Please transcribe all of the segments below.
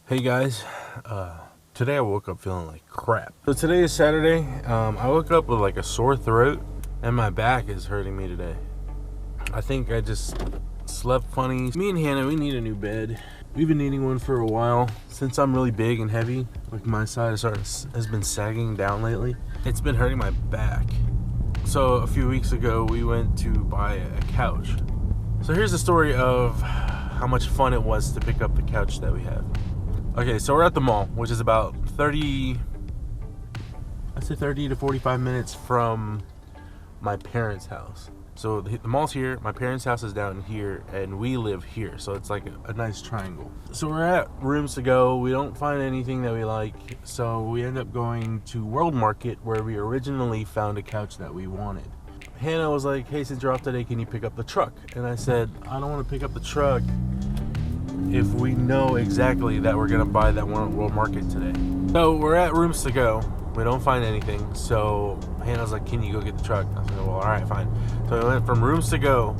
Hey guys, today I woke up feeling like crap. So today is Saturday. I woke up with like a sore throat and my back is hurting me today. I think I just slept funny. Me and Hannah, we need a new bed. We've been needing one for a while. Since I'm really big and heavy, like my side has been sagging down lately. It's been hurting my back. So a few weeks ago, we went to buy a couch. So here's the story of how much fun it was to pick up the couch that we have. Okay, so we're at the mall, which is about 30 to 45 minutes from my parents' house. So the mall's here, my parents' house is down here, and we live here. So it's like a nice triangle. So we're at Rooms to Go. We don't find anything that we like. So we end up going to World Market, where we originally found a couch that we wanted. Hannah was like, hey, since you're off today, can you pick up the truck? And I said, I don't want to pick up the truck if we know exactly that we're gonna buy that one at World Market today. So we're at Rooms to Go. We don't find anything. So Hannah's like, can you go get the truck? I said, well, all right, fine. So we went from Rooms to Go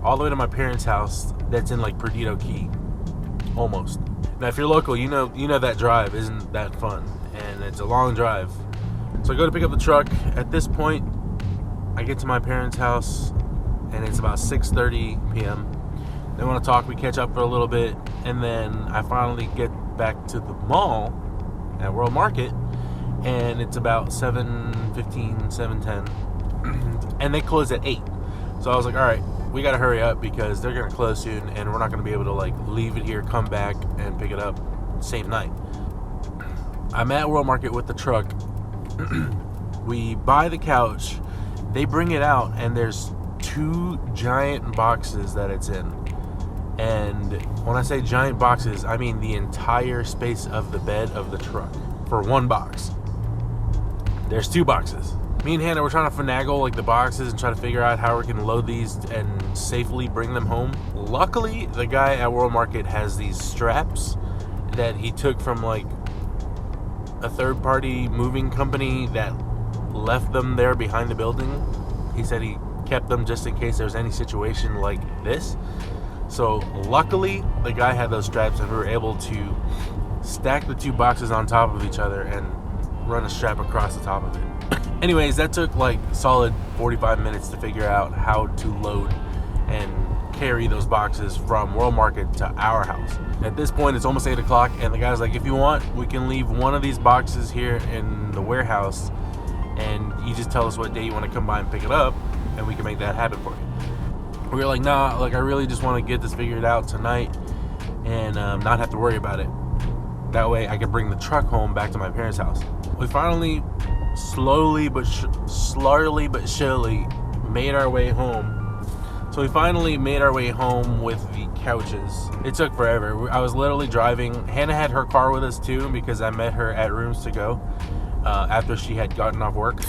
all the way to my parents' house. That's in like Perdido Key, almost. Now, if you're local, you know that drive isn't that fun, and it's a long drive. So I go to pick up the truck. At this point, I get to my parents' house, and it's about 6:30 p.m. They want to talk, we catch up for a little bit, and then I finally get back to the mall at World Market, and it's about 7:15, 7:10, and they close at 8. So I was like, all right, we got to hurry up because they're going to close soon, and we're not going to be able to like leave it here, come back, and pick it up same night. I'm at World Market with the truck. We buy the couch, they bring it out, and there's 2 giant boxes that it's in. And when I say giant boxes, I mean the entire space of the bed of the truck for one box. There's 2 boxes. Me and Hannah were trying to finagle like the boxes and try to figure out how we can load these and safely bring them home. Luckily, the guy at World Market has these straps that he took from like a third-party moving company that left them there behind the building. He said he kept them just in case there's any situation like this. So luckily, the guy had those straps, and we were able to stack the 2 boxes on top of each other and run a strap across the top of it. Anyways, that took like solid 45 minutes to figure out how to load and carry those boxes from World Market to our house. At this point, it's almost 8 o'clock, and the guy's like, if you want, we can leave one of these boxes here in the warehouse, and you just tell us what day you want to come by and pick it up, and we can make that happen for you. We were like, nah, like I really just want to get this figured out tonight and not have to worry about it. That way I can bring the truck home back to my parents' house. We finally slowly but surely made our way home. So we finally made our way home with the couches. It took forever. I was literally driving. Hannah had her car with us too because I met her at Rooms to Go after she had gotten off work.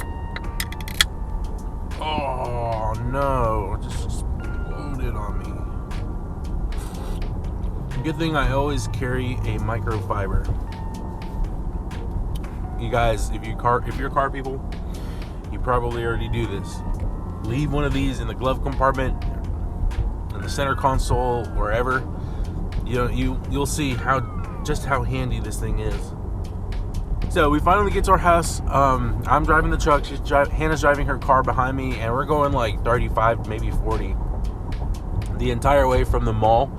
Oh no, just exploded on me. Good thing I always carry a microfiber. You guys, if you're car people, you probably already do this. Leave one of these in the glove compartment, in the center console, wherever. You'll see how handy this thing is. So we finally get to our house. I'm driving the truck. Hannah's driving her car behind me, and we're going like 35, maybe 40, the entire way from the mall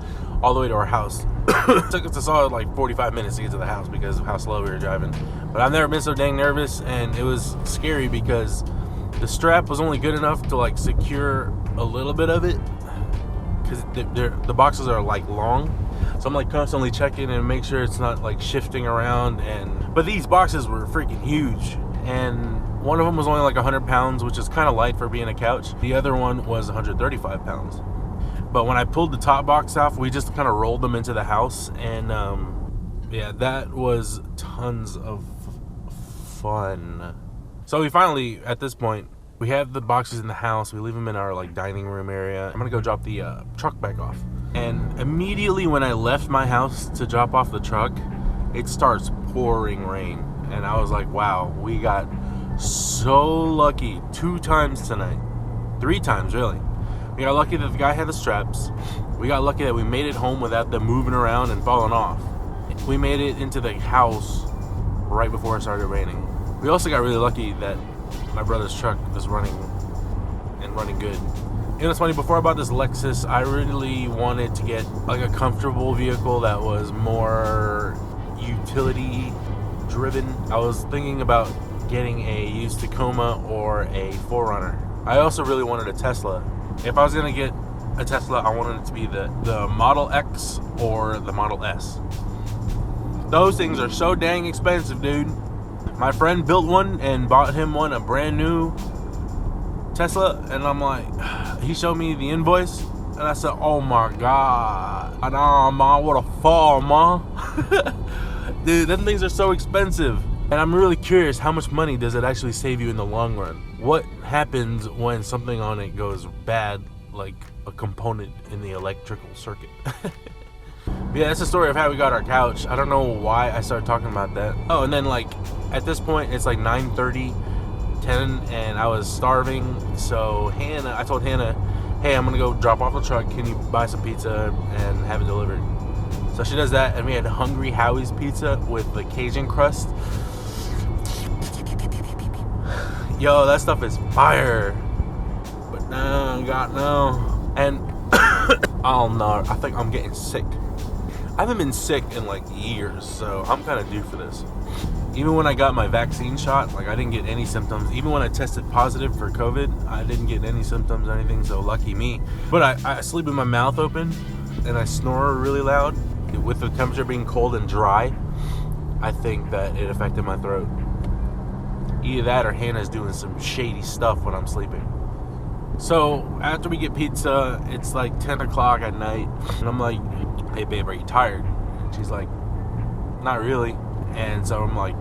all the way to our house. It took us a solid like 45 minutes to get to the house because of how slow we were driving. But I've never been so dang nervous, and it was scary because the strap was only good enough to like secure a little bit of it because the boxes are like long. So I'm like constantly checking and make sure it's not like shifting around. But these boxes were freaking huge, and one of them was only like 100 pounds, which is kind of light for being a couch. The other one was 135 pounds. But when I pulled the top box off, we just kind of rolled them into the house, and yeah, that was tons of fun. So we finally, at this point, we have the boxes in the house. We leave them in our like dining room area. I'm gonna go drop the truck back off. And immediately when I left my house to drop off the truck, it starts pouring rain. And I was like, wow, we got so lucky 2 times tonight. 3 times, really. We got lucky that the guy had the straps. We got lucky that we made it home without them moving around and falling off. We made it into the house right before it started raining. We also got really lucky that my brother's truck was running good. You know what's funny? Before I bought this Lexus, I really wanted to get like a comfortable vehicle that was more utility driven. I was thinking about getting a used Tacoma or a 4Runner. I also really wanted a Tesla. If I was gonna get a Tesla, I wanted it to be the Model X or the Model S. Those things are so dang expensive, dude. My friend built one and bought him one, a brand new Tesla, and I'm like, he showed me the invoice, and I said, oh my god, nah, ma, what a fall, ma. Dude, them things are so expensive, and I'm really curious, how much money does it actually save you in the long run? What happens when something on it goes bad, like a component in the electrical circuit? Yeah, that's the story of how we got our couch. I don't know why I started talking about that. Oh, and then like at this point it's like 9:30, 10, and I was starving. So I told Hannah, hey, I'm gonna go drop off the truck. Can you buy some pizza and have it delivered? So she does that, and we had Hungry Howie's pizza with the Cajun crust. Yo, that stuff is fire. But no, God, no. And oh no, I think I'm getting sick. I haven't been sick in like years, so I'm kind of due for this. Even when I got my vaccine shot, like I didn't get any symptoms. Even when I tested positive for COVID, I didn't get any symptoms or anything, so lucky me. But I sleep with my mouth open and I snore really loud. With the temperature being cold and dry, I think that it affected my throat. Either that or Hannah's doing some shady stuff when I'm sleeping. So after we get pizza, it's like 10 o'clock at night, and I'm like, hey babe, are you tired? And she's like, not really. And so I'm like,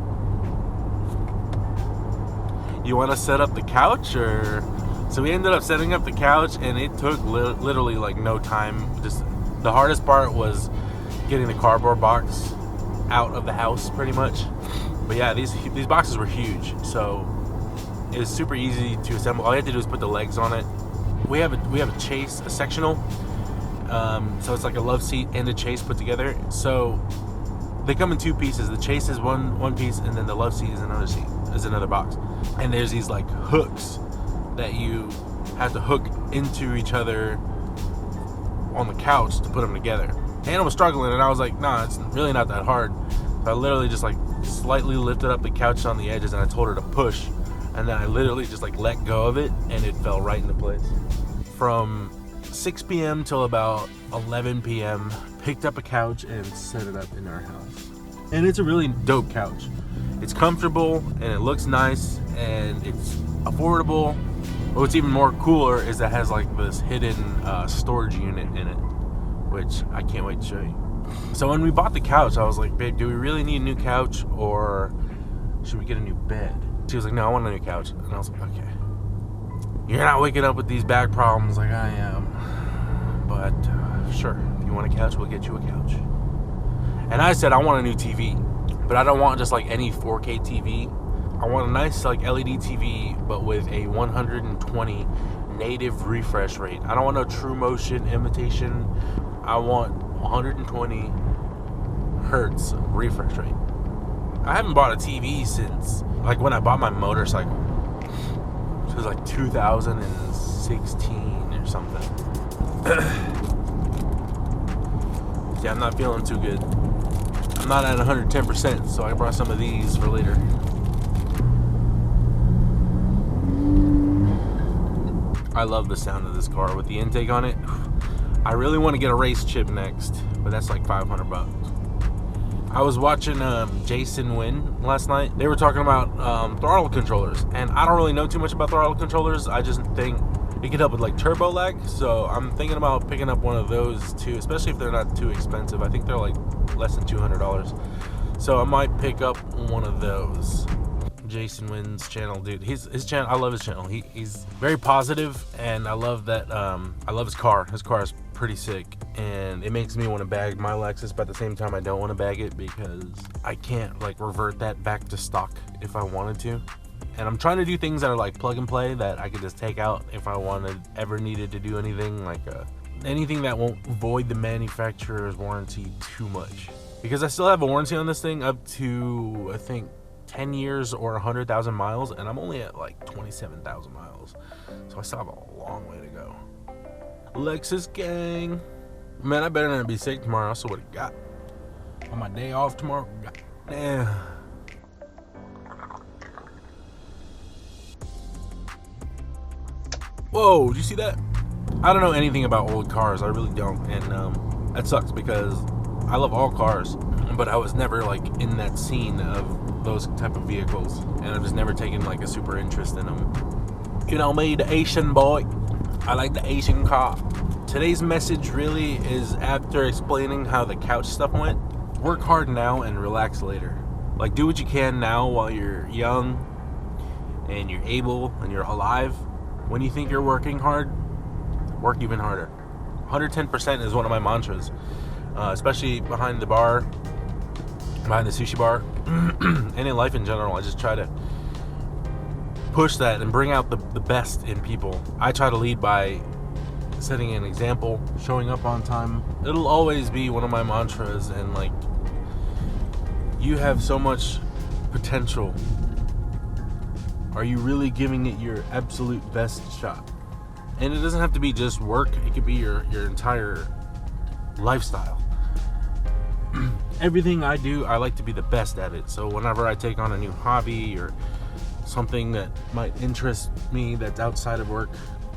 you want to set up the couch? Or so we ended up setting up the couch, and it took literally like no time. Just the hardest part was getting the cardboard box out of the house, pretty much. But yeah, these boxes were huge, so it was super easy to assemble. All you have to do is put the legs on it. We have a chase, a sectional. So it's like a love seat and a chase put together. So they come in two pieces. The chase is one piece, and then the love seat is another box. And there's these like hooks that you have to hook into each other on the couch to put them together. Hannah was struggling, and I was like, nah, it's really not that hard. So I literally just like slightly lifted up the couch on the edges, and I told her to push, and then I literally just like let go of it, and it fell right into place. From 6 p.m. till about 11 p.m. picked up a couch and set it up in our house. And it's a really dope couch. It's comfortable and it looks nice and it's affordable. But what's even more cooler is that it has like this hidden storage unit in it, which I can't wait to show you. So when we bought the couch, I was like, babe, do we really need a new couch or should we get a new bed? She was like, no, I want a new couch. And I was like, okay. You're not waking up with these back problems like I am. But sure, if you want a couch, we'll get you a couch. And I said I want a new TV, but I don't want just like any 4K TV. I want a nice like LED TV, but with a 120 native refresh rate. I don't want no True Motion imitation. I want 120 hertz refresh rate. I haven't bought a TV since like when I bought my motorcycle. It was like 2016 or something. Yeah, I'm not feeling too good. I'm not at 110%, so I brought some of these for later. I love the sound of this car with the intake on it. I really want to get a race chip next, but that's like $500. I was watching Jason win last night. They were talking about throttle controllers, and I don't really know too much about throttle controllers. I just think it could help with like turbo lag, so I'm thinking about picking up one of those too, especially if they're not too expensive. I think they're like less than $200, so I might pick up one of those. Jason Wynn's channel, dude, his channel, I love his channel. He's very positive, and I love that. I love his car. His car is pretty sick, and it makes me want to bag my Lexus, but at the same time I don't want to bag it because I can't like revert that back to stock if I wanted to. And I'm trying to do things that are like plug and play that I could just take out if I ever needed to do anything, like anything that won't void the manufacturer's warranty too much. because I still have a warranty on this thing up to, I think, 10 years or 100,000 miles, and I'm only at like 27,000 miles. So I still have a long way to go. Lexus gang. Man, I better not be sick tomorrow. So what I got on my day off tomorrow? Damn. Whoa, did you see that? I don't know anything about old cars. I really don't. And that sucks because I love all cars, but I was never like in that scene of those type of vehicles, and I've just never taken like a super interest in them. You know me, the Asian boy. I like the Asian car. Today's message really is, after explaining how the couch stuff went, work hard now and relax later. Like, do what you can now while you're young and you're able and you're alive. When you think you're working hard, work even harder. 110% is one of my mantras, especially behind the bar, behind the sushi bar, and in life in general. I just try to push that and bring out the best in people. I try to lead by setting an example, showing up on time. It'll always be one of my mantras, and like, you have so much potential. Are you really giving it your absolute best shot? And it doesn't have to be just work, it could be your entire lifestyle. Everything I do, I like to be the best at it. So whenever I take on a new hobby or something that might interest me that's outside of work,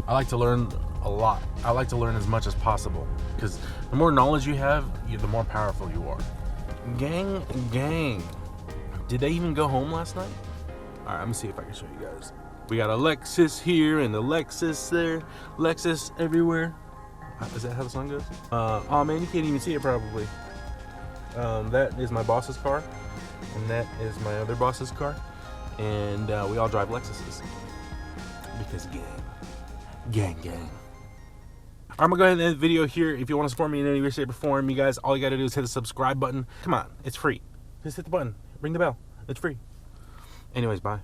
I like to learn a lot. I like to learn as much as possible, because the more knowledge you have, the more powerful you are. Gang. Did they even go home last night? Alright, I'm gonna see if I can show you guys. We got a Lexus here and a Lexus there. Lexus everywhere. Is that how the song goes? Oh man, you can't even see it probably. That is my boss's car, and that is my other boss's car, and we all drive Lexuses because gang. I'm gonna go ahead and end the video here. If you want to support me in any way, shape, or form, you guys, all you gotta do is hit the subscribe button. Come on, it's free. Just hit the button, ring the bell. It's free. Anyways, bye.